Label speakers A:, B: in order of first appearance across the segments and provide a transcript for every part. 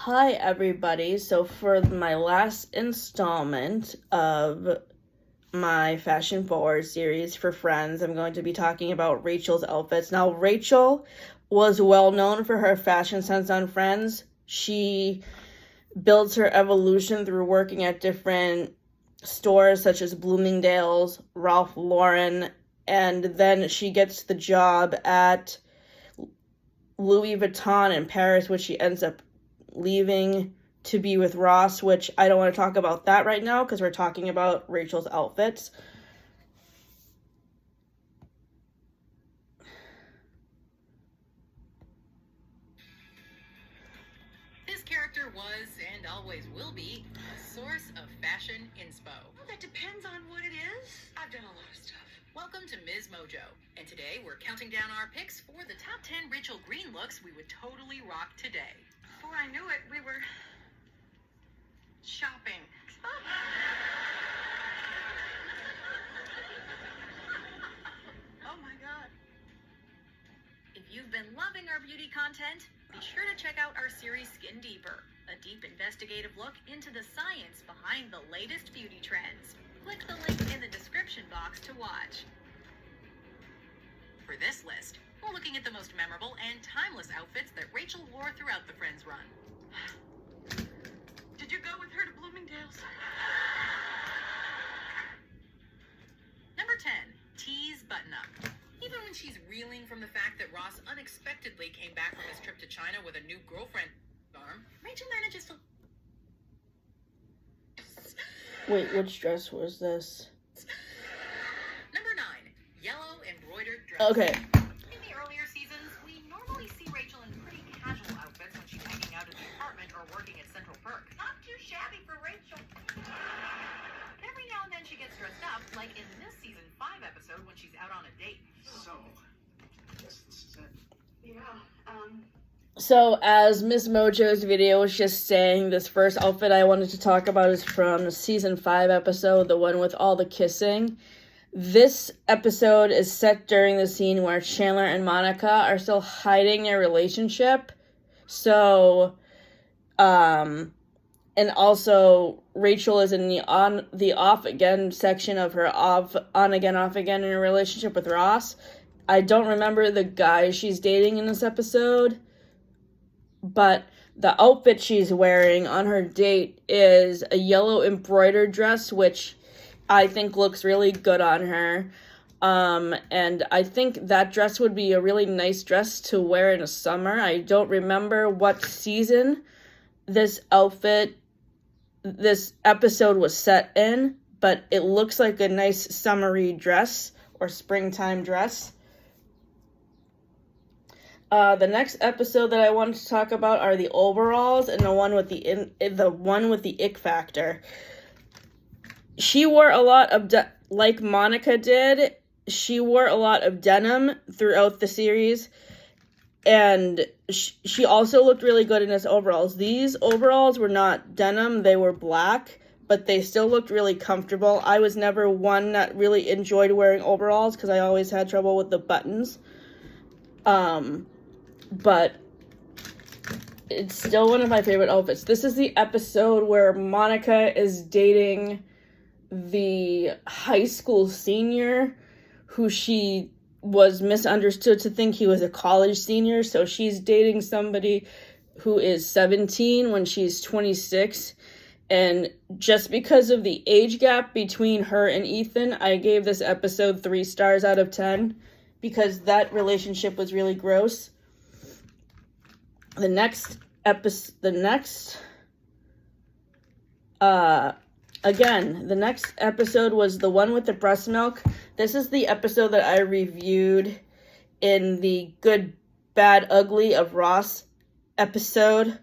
A: Hi everybody, so for my last installment of my Fashion Forward series for Friends, I'm going to be talking about Rachel's outfits. Now, Rachel was well known for her fashion sense on Friends. She builds her evolution through working at different stores such as Bloomingdale's, Ralph Lauren, and then she gets the job at Louis Vuitton in Paris, which she ends up leaving to be with Ross, which I don't want to talk about that right now because we're talking about Rachel's outfits.
B: This character was, and always will be, a source of fashion inspo.
C: Well, that depends on what it is. I've done a lot of stuff.
B: Welcome to Ms. Mojo, and today we're counting down our picks for the top 10 Rachel Green looks we would totally rock today.
C: Before I knew it, we were shopping. Oh my God.
B: If you've been loving our beauty content, be sure to check out our series Skin Deeper, a deep investigative look into the science behind the latest beauty trends. Click the link in the description box to watch. For this list, we're looking at the most memorable and timeless outfits that Rachel wore throughout the Friends run.
C: Did you go with her to Bloomingdale's?
B: Number 10, Tease Button-Up. Even when she's reeling from the fact that Ross unexpectedly came back from his trip to China with a new girlfriend arm, Rachel manages to...
A: Wait, which dress was this?
B: Number 9, Yellow Embroidered Dress.
A: Okay.
B: In the earlier seasons, we normally see Rachel in pretty casual outfits when she's hanging out at the apartment or working at Central Perk.
C: Not too shabby for Rachel.
B: Every now and then she gets dressed up, like in this season 5 episode when she's out on a date.
D: So, I guess this is it.
C: Yeah,
A: So, as Ms. Mojo's video was just saying, this first outfit I wanted to talk about is from the season 5 episode, the one with all the kissing. This episode is set during the scene where Chandler and Monica are still hiding their relationship. So, and also Rachel is in the off again section of her on again off again in a relationship with Ross. I don't remember the guy she's dating in this episode, but the outfit she's wearing on her date is a yellow embroidered dress, which I think looks really good on her. And I think that dress would be a really nice dress to wear in the summer. I don't remember what season this episode was set in, but it looks like a nice summery dress or springtime dress. The next episode that I wanted to talk about are the overalls and the one with the ick factor. She wore a lot of like Monica did. She wore a lot of denim throughout the series, and she also looked really good in his overalls. These overalls were not denim; they were black, but they still looked really comfortable. I was never one that really enjoyed wearing overalls because I always had trouble with the buttons. But it's still one of my favorite outfits. This is the episode where Monica is dating the high school senior who she was misunderstood to think he was a college senior. So she's dating somebody who is 17 when she's 26. And just because of the age gap between her and Ethan, I gave this episode 3 stars out of 10 because that relationship was really gross. The next episode was the one with the breast milk. This is the episode that I reviewed in the Good, Bad, Ugly of Ross episode.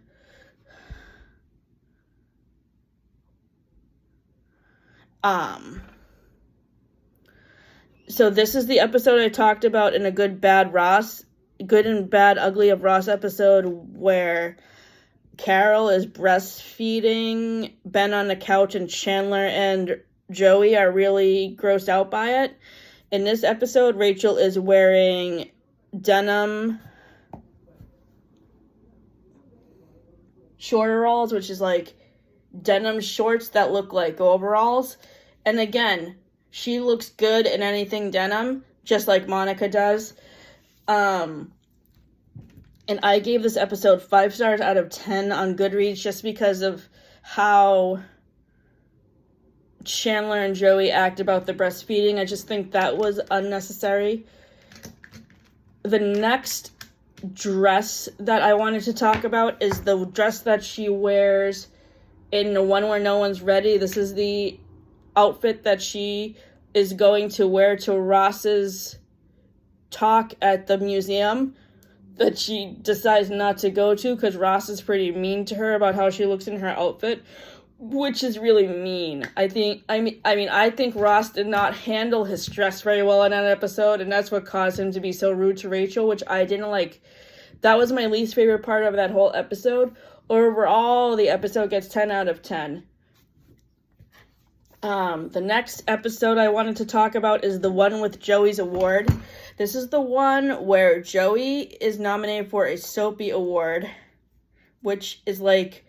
A: So this is the episode I talked about in a Good and Bad, Ugly of Ross episode where Carol is breastfeeding Ben on the couch and Chandler and Joey are really grossed out by it. In this episode, Rachel is wearing denim shorteralls, which is like denim shorts that look like overalls. And again, she looks good in anything denim, just like Monica does. And I gave this episode 5 stars out of 10 on Goodreads just because of how Chandler and Joey act about the breastfeeding. I just think that was unnecessary. The next dress that I wanted to talk about is the dress that she wears in The One Where No One's Ready. This is the outfit that she is going to wear to Ross's talk at the museum that she decides not to go to because Ross is pretty mean to her about how she looks in her outfit, which is really mean. I think Ross did not handle his stress very well in that episode, and that's what caused him to be so rude to Rachel, which I didn't like. That was my least favorite part of that whole episode. Overall, the episode gets 10 out of 10. The next episode I wanted to talk about is the one with Joey's award. This is the one where Joey is nominated for a Soapy Award, which is like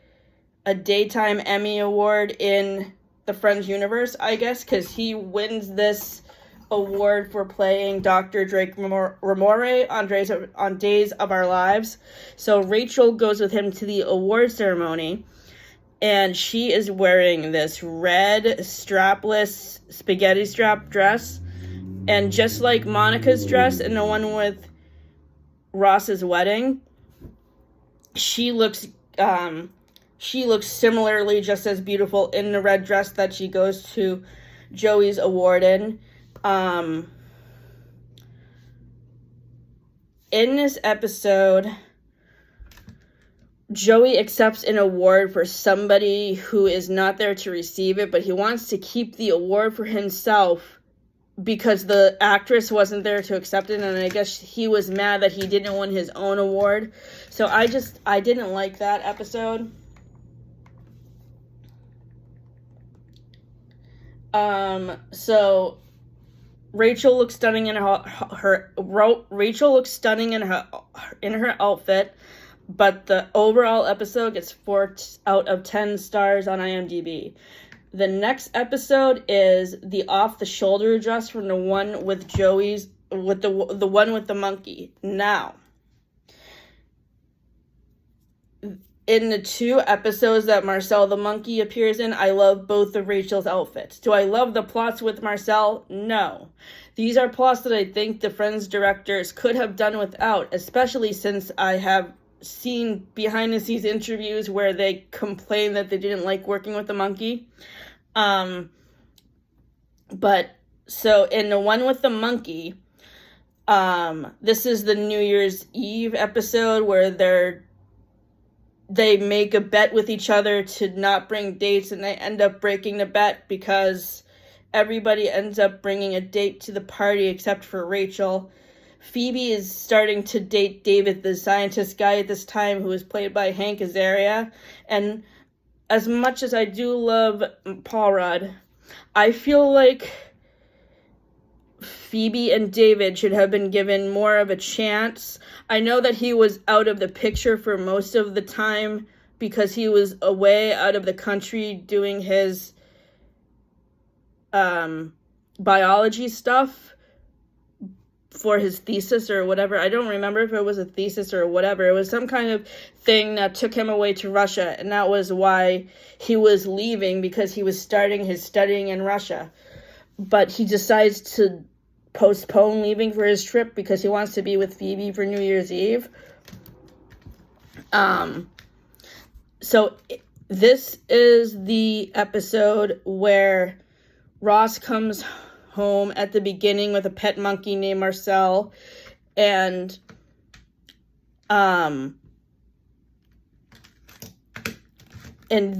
A: a daytime Emmy award in the Friends universe, I guess, because he wins this award for playing Dr. Drake Ramore on Days of Our Lives. So Rachel goes with him to the award ceremony, and she is wearing this red strapless spaghetti strap dress. And just like Monica's dress in the one with Ross's wedding, she looks similarly just as beautiful in the red dress that she goes to Joey's award in. In this episode, Joey accepts an award for somebody who is not there to receive it, but he wants to keep the award for himself because the actress wasn't there to accept it, and I guess he was mad that he didn't win his own award. So I didn't like that episode. So Rachel looks stunning in her outfit, but the overall episode gets 4 out of 10 stars on IMDb. The next episode is the off-the-shoulder dress from the one with the one with the monkey. Now, in the 2 episodes that Marcel the monkey appears in, I love both of Rachel's outfits. Do I love the plots with Marcel? No. These are plots that I think the Friends directors could have done without, especially since I have seen behind-the-scenes interviews where they complain that they didn't like working with the monkey. But so in the one with the monkey, this is the New Year's Eve episode where they make a bet with each other to not bring dates, and they end up breaking the bet because everybody ends up bringing a date to the party except for Rachel. Phoebe is starting to date David, the scientist guy at this time, who is played by Hank Azaria. And as much as I do love Paul Rudd, I feel like Phoebe and David should have been given more of a chance. I know that he was out of the picture for most of the time because he was away out of the country doing his biology stuff for his thesis or whatever. I don't remember if it was a thesis or whatever. It was some kind of thing that took him away to Russia, and that was why he was leaving, because he was starting his studying in Russia. But he decides to postpone leaving for his trip because he wants to be with Phoebe for New Year's Eve. So this is the episode where Ross comes home at the beginning with a pet monkey named Marcel, and in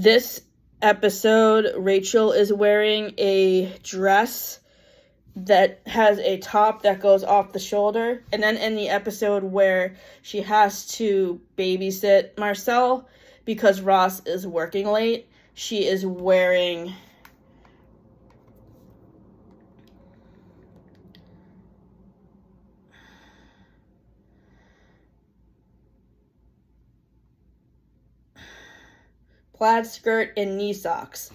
A: this episode, Rachel is wearing a dress that has a top that goes off the shoulder. And then in the episode where she has to babysit Marcel because Ross is working late, she is wearing plaid skirt, and knee socks.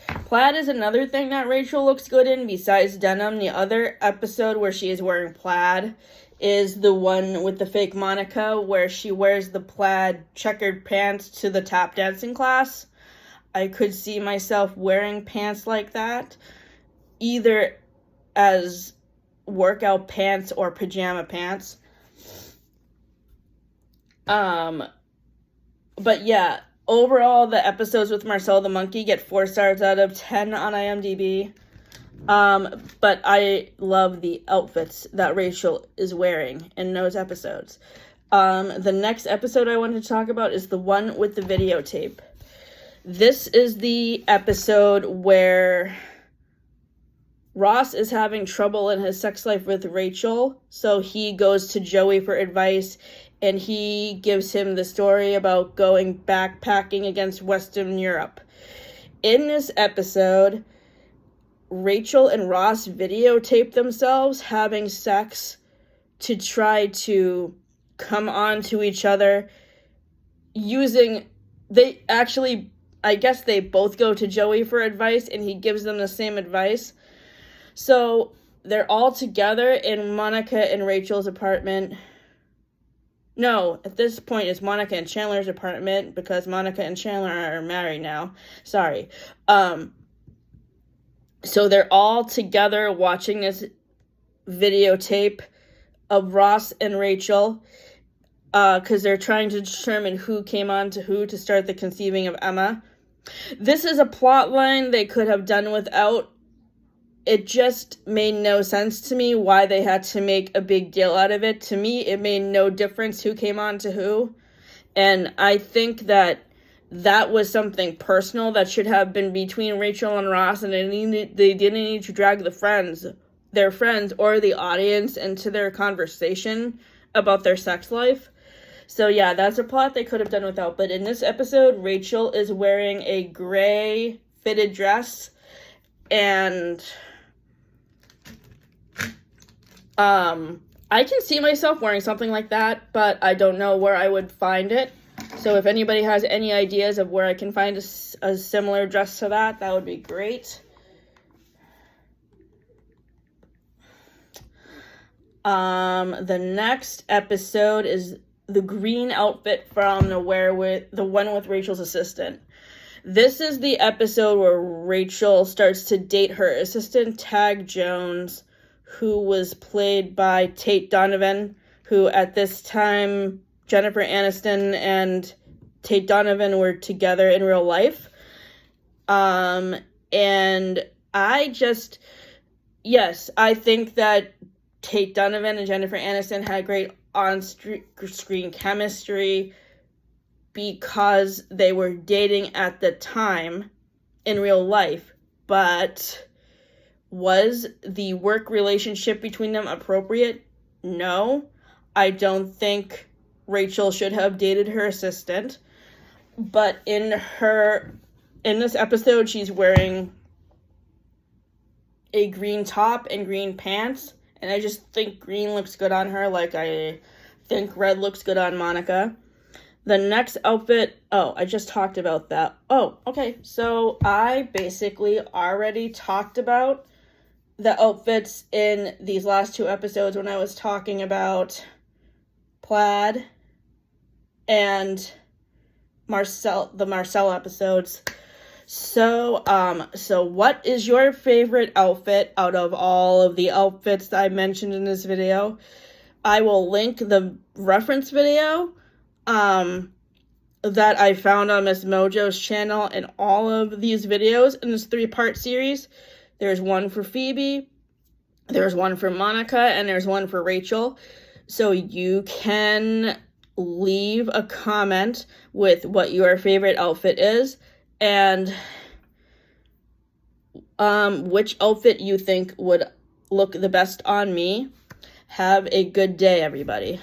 A: Plaid is another thing that Rachel looks good in besides denim. The other episode where she is wearing plaid is the one with the fake Monica, where she wears the plaid checkered pants to the tap dancing class. I could see myself wearing pants like that, either as workout pants or pajama pants. But yeah, overall, the episodes with Marcel the Monkey get 4 stars out of 10 on IMDb. But I love the outfits that Rachel is wearing in those episodes. The next episode I wanted to talk about is the one with the videotape. This is the episode where Ross is having trouble in his sex life with Rachel, so he goes to Joey for advice, and he gives him the story about going backpacking against Western Europe. In this episode, Rachel and Ross videotape themselves having sex to try to come on to each other I guess they both go to Joey for advice, and he gives them the same advice. So they're all together in Monica and Rachel's apartment. No, at this point it's Monica and Chandler's apartment, because Monica and Chandler are married now. Sorry. So they're all together watching this videotape of Ross and Rachel, because they're trying to determine who came on to who to start the conceiving of Emma. This is a plot line they could have done without. It just made no sense to me why they had to make a big deal out of it. To me, it made no difference who came on to who. And I think that was something personal that should have been between Rachel and Ross, and they didn't need to drag their friends or the audience into their conversation about their sex life. So yeah, that's a plot they could have done without. But in this episode, Rachel is wearing a gray fitted dress, and I can see myself wearing something like that, but I don't know where I would find it. So if anybody has any ideas of where I can find a similar dress to that would be great. The next episode is the green outfit from the one with Rachel's assistant. This is the episode where Rachel starts to date her assistant, Tag Jones, who was played by Tate Donovan, who at this time, Jennifer Aniston and Tate Donovan were together in real life. And I think that Tate Donovan and Jennifer Aniston had great on-screen chemistry because they were dating at the time in real life. But was the work relationship between them appropriate? No. I don't think Rachel should have dated her assistant. But in this episode, she's wearing a green top and green pants. And I just think green looks good on her, like I think red looks good on Monica. The next outfit, I just talked about that. Oh, okay, so I basically already talked about the outfits in these last 2 episodes when I was talking about plaid and the Marcel episodes. So what is your favorite outfit out of all of the outfits that I mentioned in this video? I will link the reference video that I found on Miss Mojo's channel in all of these videos in this 3-part series. There's one for Phoebe, there's one for Monica, and there's one for Rachel. So you can leave a comment with what your favorite outfit is and which outfit you think would look the best on me. Have a good day, everybody.